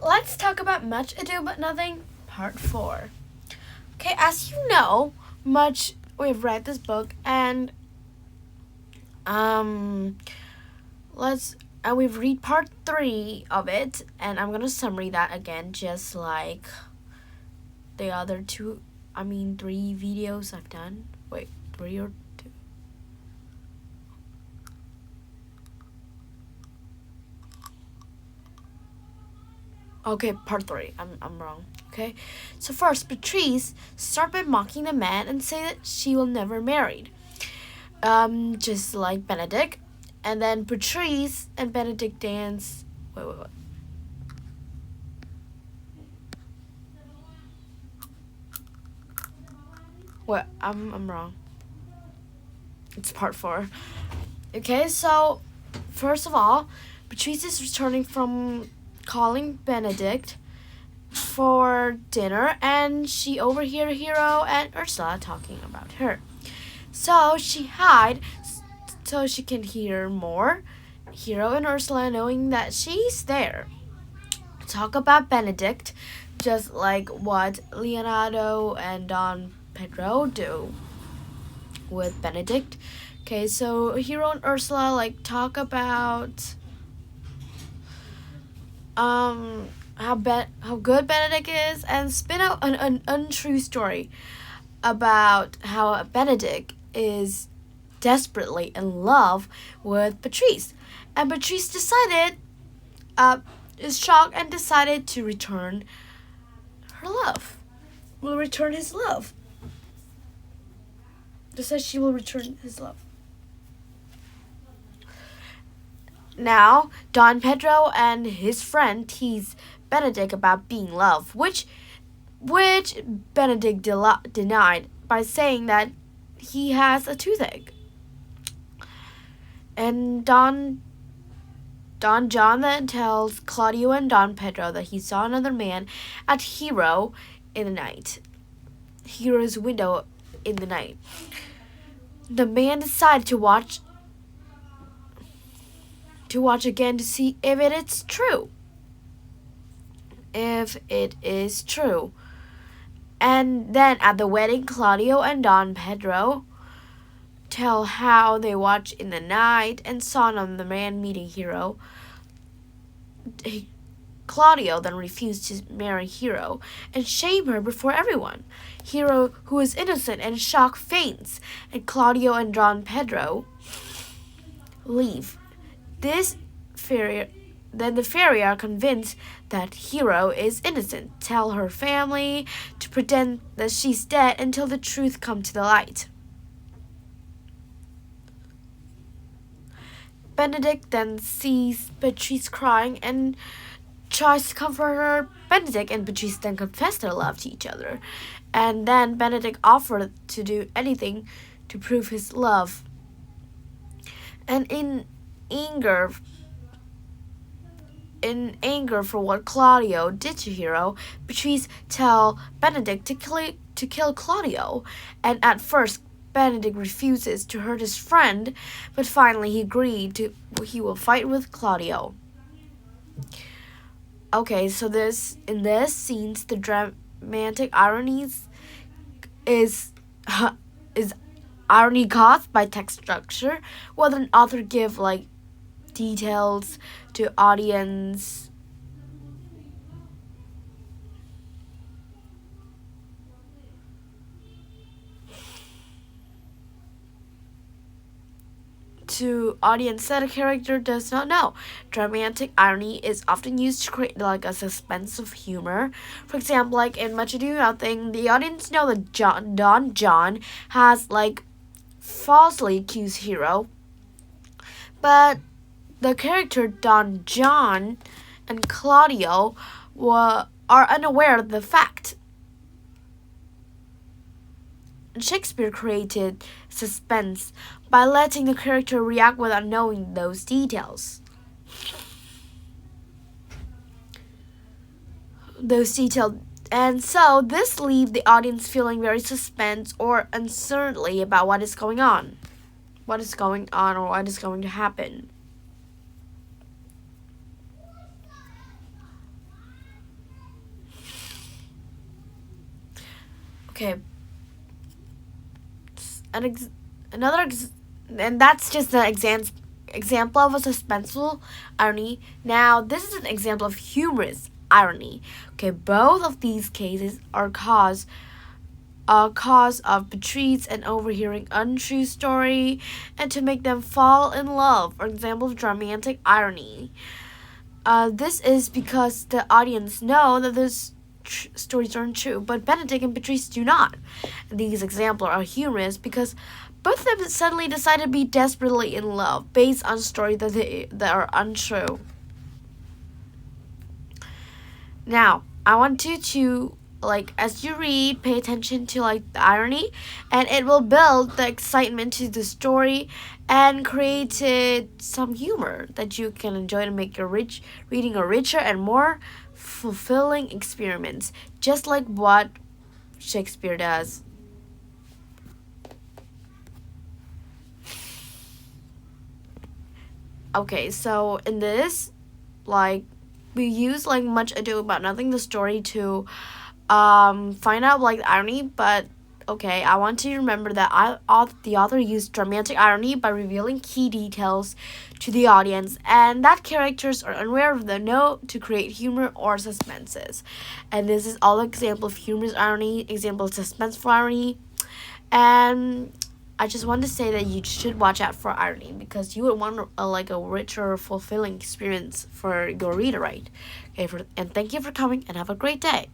let's talk about Much Ado About Nothing, Part 4. Okay, as you know, we've read this book, and we've read part 3 of it, and I'm gonna summary that again, just like the other 3 videos I've done. Wait, 3 or 2? Okay, part 3. I'm wrong. Okay, so first, Patrice start by mocking the man and say that she will never marry. Just like Benedict, and then Patrice and Benedict dance. Wait. What? I'm wrong. It's part 4. Okay, so first of all, Patrice is returning from calling Benedict for dinner, and she overhears Hero and Ursula talking about her. So she hide so she can hear more. Hero and Ursula, knowing that she's there, talk about Benedict, just like what Leonardo and Don Pedro do with Benedict. Okay, so Hero and Ursula talk about how good Benedict is, and spin out an untrue story about how Benedict is desperately in love with Patrice, and Patrice is shocked and decided to return her love. Will return his love. Just says she will return his love. Now, Don Pedro and his friend tease Benedict about being loved, which Benedict denied by saying that he has a toothache. And Don John then tells Claudio and Don Pedro that he saw another man at Hero's window in the night. The man decided to watch again to see if it is true. And then at the wedding, Claudio and Don Pedro tell how they watched in the night and saw the man meeting Hero. Claudio then refused to marry Hero and shame her before everyone. Hero, who is innocent and shocked, faints, and Claudio and Don Pedro leave. Then the fairy are convinced that Hero is innocent, tell her family to pretend that she's dead until the truth comes to the light. Benedict then sees Patrice crying and tries to comfort her. Benedict and Patrice then confess their love to each other, and then Benedict offered to do anything to prove his love. And in anger for what Claudio did to Hero, Patrice tells Benedict to kill Claudio, and at first Benedict refuses to hurt his friend, but finally he will fight with Claudio. Okay, so in this scenes, the dramatic ironies is irony caused by text structure, while an author give details to audience. That a character does not know. Dramatic irony is often used to create a suspense of humor. For example, in Much Ado About Nothing, the audience know that Don John has falsely accused Hero, but the character Don John and Claudio are unaware of the fact. Shakespeare created suspense by letting the character react without knowing those details. And so this leaves the audience feeling very suspense or uncertainty about what is going on or what is going to happen. Okay. And that's just an example of a suspenseful irony. Now, this is an example of humorous irony. Okay, both of these cases are cause of betrayals and overhearing untrue story, and to make them fall in love. For example, of romantic irony. This is because the audience know that those stories aren't true, but Benedict and Patrice do not. These examples are humorous because both of them suddenly decide to be desperately in love based on stories that are untrue. Now, I want you to, like, as you read, pay attention to, like, the irony, and it will build the excitement to the story and create some humor that you can enjoy to make your reading a richer and more fulfilling experience, just like what Shakespeare does. Okay, so in this, like, we use like Much Ado About Nothing, the story, to find out like the irony, but okay, I want to remember that the author used romantic irony by revealing key details to the audience, and that characters are unaware of the note to create humor or suspenses. And this is all example of humorous irony, example of suspenseful irony, and I just want to say that you should watch out for irony because you would want a richer, fulfilling experience for your reader, right? Okay, and thank you for coming and have a great day.